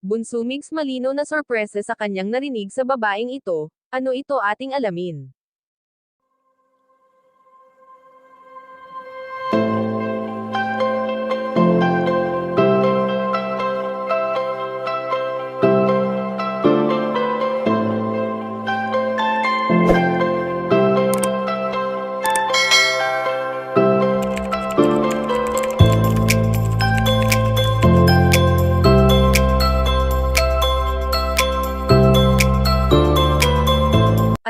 Bunso Migs malinaw na sorpresa sa kanyang narinig sa babaeng ito. Ano ito ating alamin?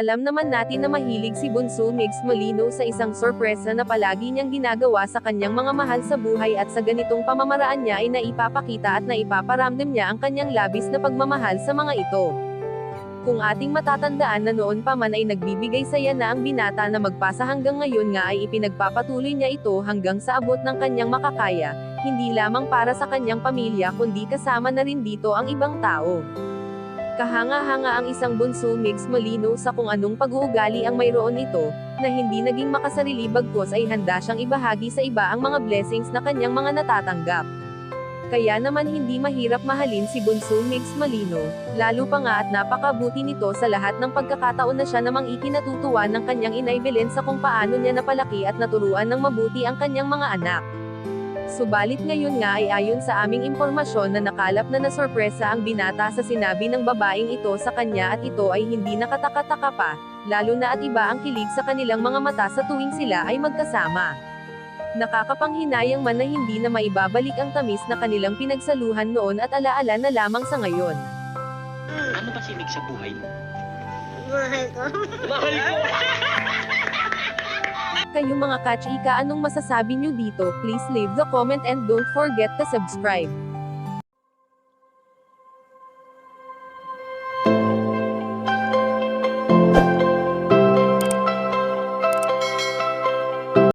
Alam naman natin na mahilig si Bunso Migs Molino sa isang sorpresa na palagi niyang ginagawa sa kanyang mga mahal sa buhay at sa ganitong pamamaraan niya ay naipapakita at naipaparamdam niya ang kanyang labis na pagmamahal sa mga ito. Kung ating matatandaan na noon pa man ay nagbibigay saya na ang binata na magpasa hanggang ngayon nga ay ipinagpapatuloy niya ito hanggang sa abot ng kanyang makakaya, hindi lamang para sa kanyang pamilya kundi kasama na rin dito ang ibang tao. Kahanga-hanga ang isang Bunso Migs Molino sa kung anong pag-uugali ang mayroon ito, na hindi naging makasarili bagkus ay handa siyang ibahagi sa iba ang mga blessings na kanyang mga natatanggap. Kaya naman hindi mahirap mahalin si Bunso Migs Molino, lalo pa nga at napakabuti nito sa lahat ng pagkakataon na siya namang ikinatutuwa ng kanyang inay Belen sa kung paano niya napalaki at naturuan ng mabuti ang kanyang mga anak. Subalit ngayon nga ay ayon sa aming impormasyon na nakalap na nasorpresa ang binata sa sinabi ng babaeng ito sa kanya at ito ay hindi nakataka-taka pa, lalo na at iba ang kilig sa kanilang mga mata sa tuwing sila ay magkasama. Nakakapanghinayang man na hindi na maibabalik ang tamis na kanilang pinagsaluhan noon at alaala na lamang sa ngayon. Ano ba sinig sa buhay mo? Mahal ko. Mahal ko! Kayo mga kachika, anong masasabi nyo dito? Please leave the comment and don't forget to subscribe.